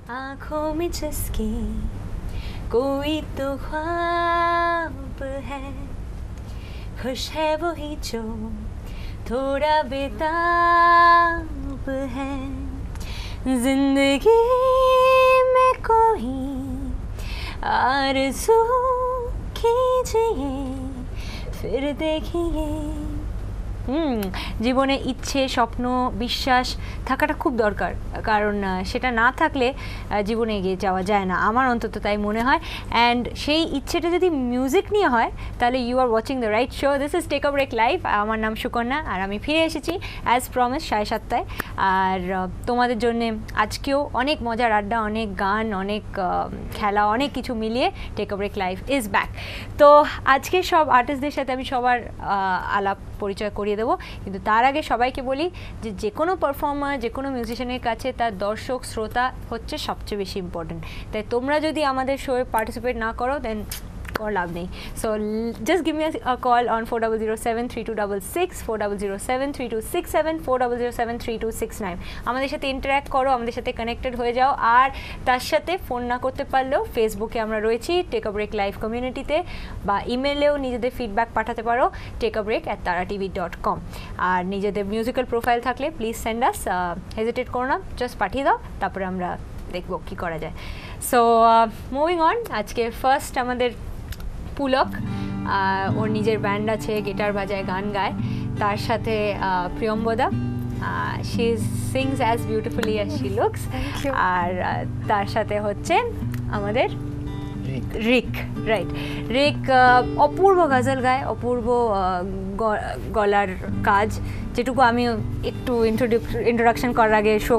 आंखों में चस्के कोई तो ख्वाब है, खुश है वही जो थोड़ा बेताब है, जिंदगी में कोई आरज़ू कीजिए फिर देखिए। জীবনে ইচ্ছে স্বপ্ন বিশ্বাস থাকাটা খুব দরকার, কারণ সেটা না থাকলে জীবনে এগিয়ে যাওয়া যায় না, আমার অন্তত তাই মনে হয়। অ্যান্ড সেই ইচ্ছেটা যদি মিউজিক নিয়ে হয় তাহলে you are watching the right show. This is Take a Break Live. আমার নাম সুকন্যা আর আমি ফিরে এসেছি অ্যাজ প্রমিস 7:30। আর তোমাদের জন্যে আজকেও অনেক মজার আড্ডা, অনেক গান, অনেক খেলা, অনেক কিছু মিলিয়ে Take a Break Live is back. তো আজকে সব আর্টিস্টদের সাথে আমি সবার আলাপ পরিচয় করিয়ে দেবো, কিন্তু তার আগে সবাইকে বলি যে যে কোনো পারফর্মার, যে কোনো মিউজিশিয়ানের কাছে তার দর্শক শ্রোতা হচ্ছে সবচেয়ে বেশি ইম্পর্টেন্ট। তাই তোমরা যদি আমাদের শোয়ে পার্টিসিপেট না করো দেন কোনো লাভ নেই। So just give me a call on 40073266, 40073267, 40073269। আমাদের সাথে ইন্টারঅ্যাক্ট করো, আমাদের সাথে কানেক্টেড হয়ে যাও। আর তার সাথে ফোন না করতে পারলেও ফেসবুকে আমরা রয়েছি টেক আ ব্রেক লাইভ কমিউনিটিতে, বা ইমেলেও নিজেদের ফিডব্যাক পাঠাতে পারো takeabreak@taratv.com। আর নিজেদের মিউজিক্যাল প্রোফাইল থাকলে প্লিজ সেন্ড আস, হেজিটেট করো না, জাস্ট পাঠিয়ে দাও, তারপরে আমরা দেখবো কী করা যায়। সো মুভিং অন, আজকে ফার্স্ট আমাদের পুলক, ওর নিজের ব্যান্ড আছে, গিটার বাজায়, গান গায়। তার সাথে Priyambada, she sings as beautifully as she looks. আর তার সাথে হচ্ছেন আমাদের রিক, রাইট। রিক অপূর্ব গজল গায়, অপূর্ব গলার কাজ, যেটুকু আমি একটু ইন্ট্রোডাকশন করার আগে, শো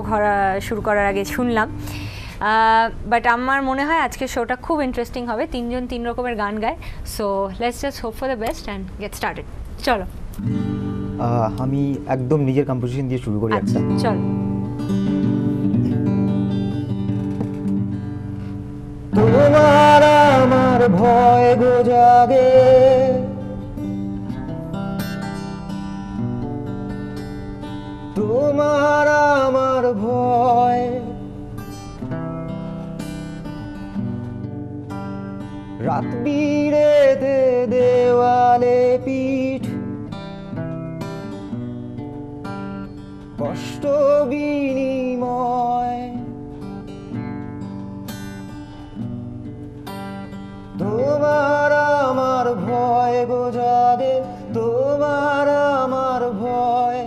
শুরু করার আগে শুনলাম। বাট আমার মনে হয় আজকের শোটা খুব ইন্টারেস্টিং হবে, তিনজন তিন রকমের গান গায়। So let's just hope for the best and get started. চলো, আমি একদম নিজের কম্পোজিশন দিয়ে শুরু করি। আচ্ছা চলো। তোমার আমার ভয় গো জাগে, তোমার আমার ভয়, রাত বিরেতে দেওয়ালে পিঠ, কষ্ট বিনিময়, তোমার আমার ভয় গো জাগে, তোমার আমার ভয়,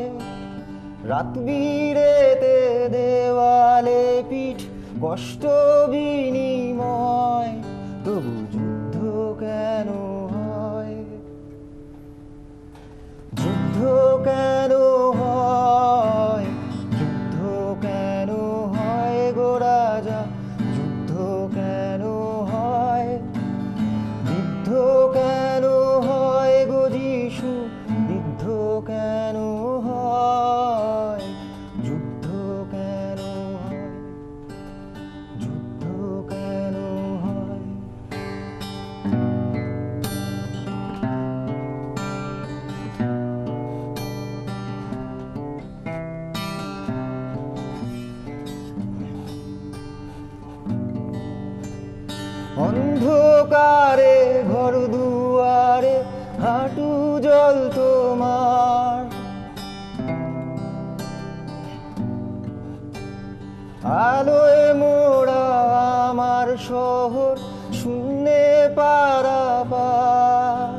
রাত বিরেতে দেওয়ালে পিঠ, কষ্ট বিনিময়, তবু যুদ্ধ কেন হয়, যুদ্ধ কেন হয়, যুদ্ধ কেন হয় গো রাজা, যুদ্ধ কেন হয়, বিদ্ধ কেন হয় গো যিশু, বিদ্ধ কেন হয়, যুদ্ধ কেন হয়, যুদ্ধ কেন হয়। অন্ধকারে ঘর দুয়ারে হাঁটু জল তোমার, আলোয় মোড়া আমার শহর শূন্যে পারাপার,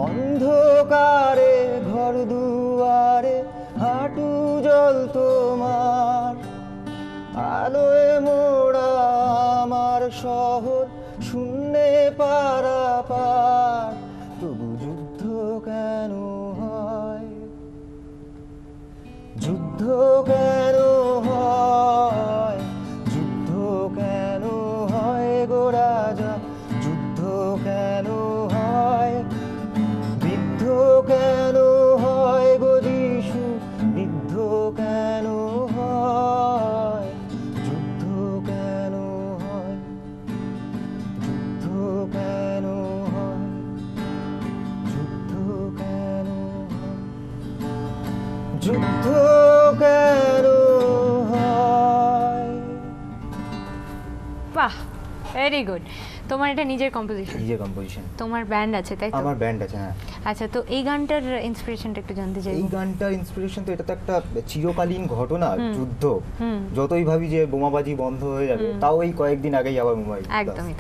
অন্ধকারে ঘর দুয়ারে হাঁটু জল তোমার, আলোয় মোড়া আমার শহর শূন্যে পারাপার, তবু যুদ্ধ কেন হয়, যুদ্ধ কেন হয়, যুদ্ধ কেন হয় গো রাজা, যুদ্ধ কেন হয়, বিদ্ধ কেন হয় গো যিশু, বিদ্ধ কেন হয়, যুদ্ধ কেন হয়, যুদ্ধ কেন হয়, যুদ্ধ কেন হয়, যুদ্ধ কেন ভেরি গুড। তোমার এটা নিজের কম্পোজিশন? নিজের কম্পোজিশন। তোমার ব্যান্ড আছে তাই তো? আমার ব্যান্ড আছে, হ্যাঁ। আচ্ছা, তো এই গানটার ইন্সপিরেশনটা একটু জানতে চাই। এই গানটার ইন্সপিরেশন তো, এটা তো একটা চিরকালীন ঘটনা, যুদ্ধ। হুম। যতই ভাবি যে বোমাবাজি বন্ধ হয়ে যাবে, তাও এই কয়েকদিন আগেই আবার বোমাবাজি। একদমই।